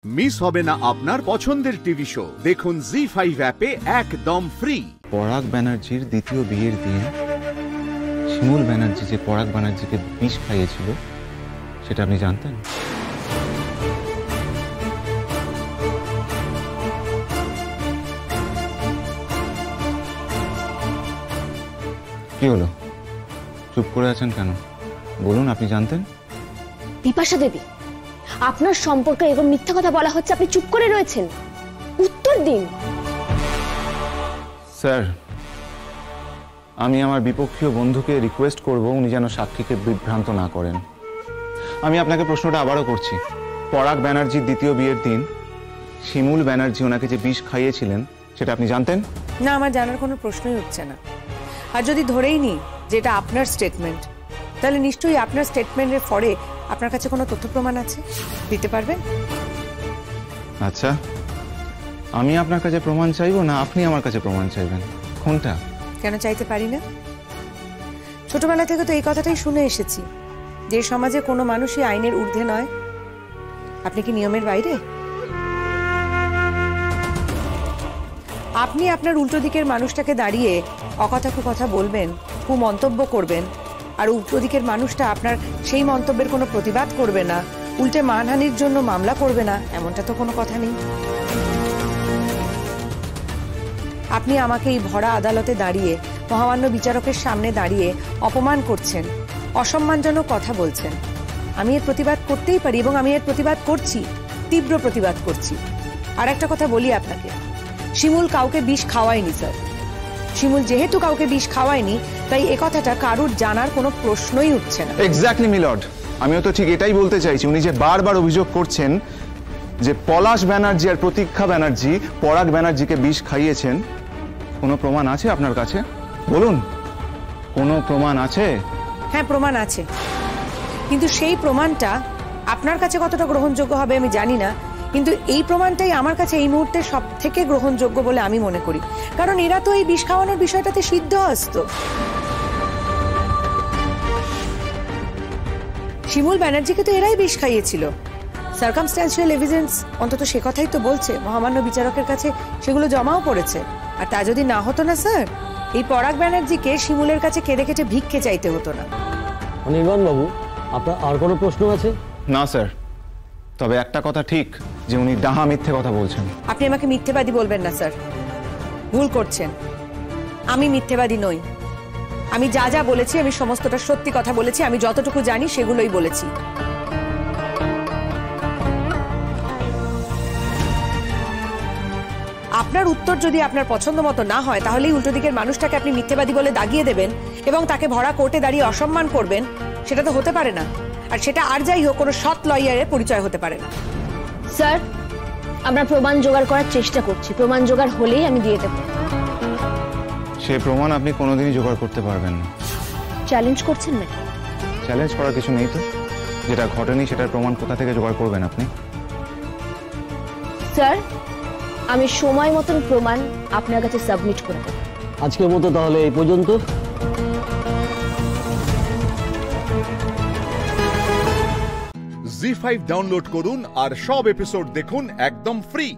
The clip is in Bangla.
মিস হবে না আপনার পছন্দের টিভি শো। দেখুন জি5 অ্যাপে একদম ফ্রি। পরাগ ব্যানার্জির দ্বিতীয় বিয়ের দিন শিমুল ব্যানার্জি যে পরাগ ব্যানার্জিকে বিষ খাইয়েছিল সেটা আপনি জানতেন? কি হলো, চুপ করে আছেন কেন? বলুন, আপনি জানতেন? বিপাশা দেবী, আপনার সম্পর্কে এবং মিথ্যা কথা বলা হচ্ছে, আপনি চুপ করে রয়েছেন। উত্তর দিন। স্যার, আমি আমার বিপক্ষীয় বন্ধুকে রিকোয়েস্ট করব উনি যেন সাক্ষীকে বিভ্রান্ত না করেন। আমি আপনাকে প্রশ্নটা আবারও করছি, পরাগ ব্যানার্জির দ্বিতীয় বিয়ের দিন শিমুল ব্যানার্জি ওনাকে যে বিষ খাইয়েছিলেন সেটা আপনি জানতেন? না, আমার জানার কোনো প্রশ্নই উঠছে না। আর যদি ধরেই নিই যেটা আপনার স্টেটমেন্ট, তাহলে নিশ্চয়ই আপনার স্টেটমেন্টের পরে আপনার কাছে কোনো তথ্য প্রমাণ আছে, দিতে পারবেন? আচ্ছা, আমি আপনার কাছে প্রমাণ চাইবো না আপনি আমার কাছে প্রমাণ চাইবেন, কোনটা? কেন চাইতে পারি না? ছোটবেলা থেকে তো এই কথাটাই শুনে এসেছি যে সমাজে কোনো মানুষই আইনের ঊর্ধ্বে নয়। আপনি কি নিয়মের বাইরে? আপনি আপনার উল্টো দিকের মানুষটাকে দাঁড়িয়ে অকথা কুকথা বলবেন, কুমন্তব্য করবেন, আর উল্টো দিকের মানুষটা আপনার সেই মন্তব্যের কোনো প্রতিবাদ করবে না, উল্টে মানহানির জন্য মামলা করবে না, এমনটা তো কোনো কথা নেই। আপনি আমাকে এই ভরা আদালতে দাঁড়িয়ে, মহামান্য বিচারকের সামনে দাঁড়িয়ে অপমান করছেন, অসম্মানজনক কথা বলছেন। আমি এর প্রতিবাদ করতেই পারি এবং আমি এর প্রতিবাদ করছি, তীব্র প্রতিবাদ করছি। আর একটা কথা বলি আপনাকে, শিমুল কাউকে বিষ খাওয়ায়নি স্যার। শিমুল যেহেতু কাউকে বিষ খাওয়ায়নি, তাই এ কথাটা কারুর জানার কোনো প্রশ্নই উঠছে না। এক্স্যাক্টলি মিলর্ড, আমিও তো ঠিক এটাই বলতে চাইছি। উনি যে বারবার অভিযোগ করছেন যে পলাশ ব্যানার্জি আর প্রতীক্ষা ব্যানার্জি পরাগ ব্যানার্জিকে বিষ খাইয়েছেন, কোনো প্রমাণ আছে আপনার কাছে? বলুন, কোনো প্রমাণ আছে? হ্যাঁ, প্রমাণ আছে, কিন্তু সেই প্রমাণটা আপনার কাছে কতটা গ্রহণযোগ্য হবে আমি জানি না, কিন্তু এই প্রমাণটাই আমার কাছে এই মুহূর্তে সব থেকে গ্রহণযোগ্য বলে আমি মনে করি। কারণ এরা তো এই বিষ খাওয়ানোর বিষয়টাতে সিদ্ধহস্ত। শিমুল ব্যানার্জিকে তো এরাই বিষ খাইয়েছিল। সার্কামস্ট্যান্সিয়াল এভিডেন্স অন্তত সে কথাই তো বলছে, মহামান্য বিচারকের কাছে সেগুলো জমাও পড়েছে। আর তা যদি না হতো না স্যার, এই পরাগ ব্যানার্জিকে শিমুলের কাছে কেঁদে কেটে ভিক্ষে চাইতে হতো না। অনির্বাণ বাবু, আপনার আর কোনো প্রশ্ন আছে? না স্যার, তবে একটা কথা ঠিক যে উনি ডাহা মিথ্যে কথা বলছেন। আপনি আমাকে মিথ্যেবাদী বলবেন না স্যার, ভুল করছেন। আমি মিথ্যেবাদী নই। আমি যা যা বলেছি আমি সমস্তটা সত্যি কথা বলেছি, আমি যতটুকু জানি সেগুলোই বলেছি। আপনার উত্তর যদি আপনার পছন্দ মতো না হয়, তাহলেই উল্টো দিকের মানুষটাকে আপনি মিথ্যেবাদী বলে দাগিয়ে দেবেন এবং তাকে ভরা কোর্টে দাঁড়িয়ে অসম্মান করবেন। সেটা তো হতে পারে না, আর সেটা আর যাই হোক কোনো সৎ লয়ারের পরিচয় হতে পারে না। স্যার, আমরা প্রমাণ জোগাড় করার চেষ্টা করছি, প্রমাণ জোগাড় হলেই আমি দিয়ে দেব। সে প্রমাণ আপনি কোনোদিনই জোগাড় করতে পারবেন না। চ্যালেঞ্জ করছেন না? চ্যালেঞ্জ করার কিছু নেই তো, যেটা ঘটেনি সেটার প্রমাণ কোথা থেকে জোগাড় করবেন আপনি? স্যার, আমি সময় মতন প্রমাণ আপনার কাছে সাবমিট করে দেব। আজকের মতো তাহলে এই পর্যন্ত। জি5 ডাউনলোড করুন আর সব এপিসোড দেখুন একদম ফ্রি।